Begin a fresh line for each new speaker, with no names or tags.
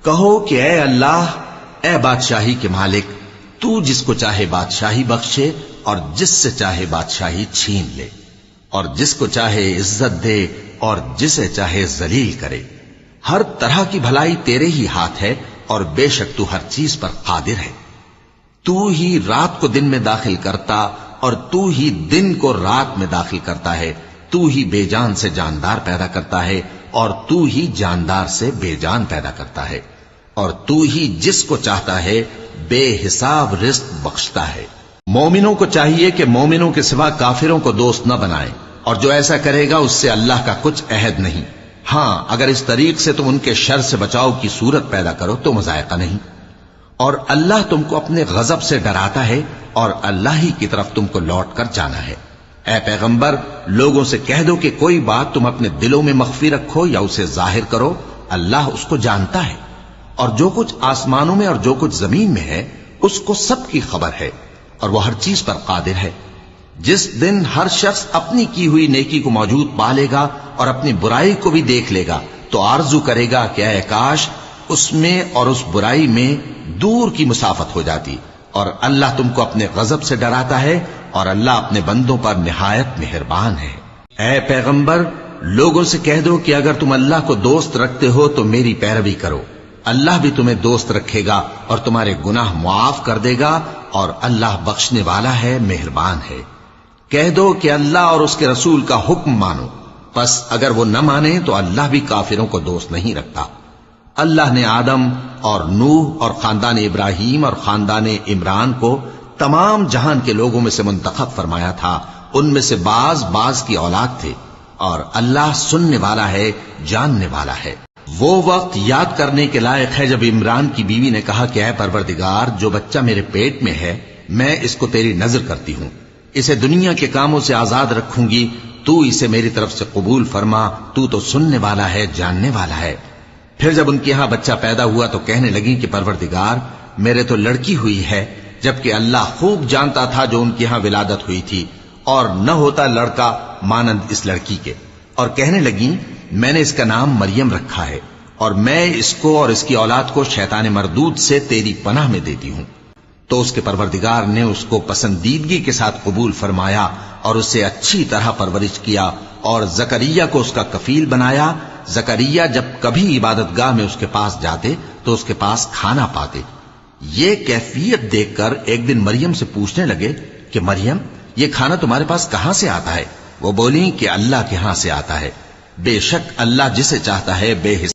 کہو کہ اے اللہ، اے بادشاہی کے مالک، تو جس کو چاہے بادشاہی بخشے اور جس سے چاہے بادشاہی چھین لے، اور جس کو چاہے عزت دے اور جسے چاہے ذلیل کرے۔ ہر طرح کی بھلائی تیرے ہی ہاتھ ہے، اور بے شک تو ہر چیز پر قادر ہے۔ تو ہی رات کو دن میں داخل کرتا اور تو ہی دن کو رات میں داخل کرتا ہے۔ تو ہی بے جان سے جاندار پیدا کرتا ہے اور تو ہی جاندار سے بے جان پیدا کرتا ہے، اور تو ہی جس کو چاہتا ہے بے حساب رزق بخشتا ہے۔ مومنوں کو چاہیے کہ مومنوں کے سوا کافروں کو دوست نہ بنائیں، اور جو ایسا کرے گا اس سے اللہ کا کچھ عہد نہیں۔ ہاں، اگر اس طریق سے تم ان کے شر سے بچاؤ کی صورت پیدا کرو تو مذائقہ نہیں۔ اور اللہ تم کو اپنے غضب سے ڈراتا ہے، اور اللہ ہی کی طرف تم کو لوٹ کر جانا ہے۔ اے پیغمبر، لوگوں سے کہہ دو کہ کوئی بات تم اپنے دلوں میں مخفی رکھو یا اسے ظاہر کرو، اللہ اس کو جانتا ہے، اور جو کچھ آسمانوں میں اور جو کچھ زمین میں ہے اس کو سب کی خبر ہے، اور وہ ہر چیز پر قادر ہے۔ جس دن ہر شخص اپنی کی ہوئی نیکی کو موجود پا لے گا اور اپنی برائی کو بھی دیکھ لے گا تو آرزو کرے گا کہ اے کاش اس میں اور اس برائی میں دور کی مسافت ہو جاتی۔ اور اللہ تم کو اپنے غضب سے ڈراتا ہے، اور اللہ اپنے بندوں پر نہایت مہربان ہے۔ اے پیغمبر، لوگوں سے کہہ دو کہ اگر تم اللہ کو دوست رکھتے ہو تو میری پیروی کرو، اللہ بھی تمہیں دوست رکھے گا اور تمہارے گناہ معاف کر دے گا، اور اللہ بخشنے والا ہے، مہربان ہے۔ کہہ دو کہ اللہ اور اس کے رسول کا حکم مانو، پس اگر وہ نہ مانے تو اللہ بھی کافروں کو دوست نہیں رکھتا۔ اللہ نے آدم اور نوح اور خاندان ابراہیم اور خاندان عمران کو تمام جہان کے لوگوں میں سے منتخب فرمایا تھا، ان میں سے بعض کی اولاد تھے، اور اللہ سننے والا ہے، جاننے والا ہے۔ وہ وقت یاد کرنے کے لائق ہے جب عمران کی بیوی نے کہا کہ اے پروردگار، جو بچہ میرے پیٹ میں ہے میں اس کو تیری نذر کرتی ہوں، اسے دنیا کے کاموں سے آزاد رکھوں گی، تو اسے میری طرف سے قبول فرما، تو سننے والا ہے، جاننے والا ہے۔ پھر جب ان کے ہاں بچہ پیدا ہوا تو کہنے لگی کہ پروردگار، میرے تو لڑکی ہوئی ہے، جبکہ اللہ خوب جانتا تھا جو ان کے ہاں ولادت ہوئی تھی، اور نہ ہوتا لڑکا مانند اس لڑکی کے۔ اور کہنے لگی میں نے اس کا نام مریم رکھا ہے، اور میں اس کو اور اس کی اولاد کو شیطان مردود سے تیری پناہ میں دیتی ہوں۔ تو اس کے پروردگار نے اس کو پسندیدگی کے ساتھ قبول فرمایا اور اسے اچھی طرح پرورش کیا، اور زکریا کو اس کا کفیل بنایا۔ زکریا جب کبھی عبادت گاہ میں اس کے پاس جاتے تو اس کے پاس کھانا پاتے۔ یہ کیفیت دیکھ کر ایک دن مریم سے پوچھنے لگے کہ مریم، یہ کھانا تمہارے پاس کہاں سے آتا ہے؟ وہ بولی کہ اللہ کے ہاں سے آتا ہے، بے شک اللہ جسے چاہتا ہے بے حساب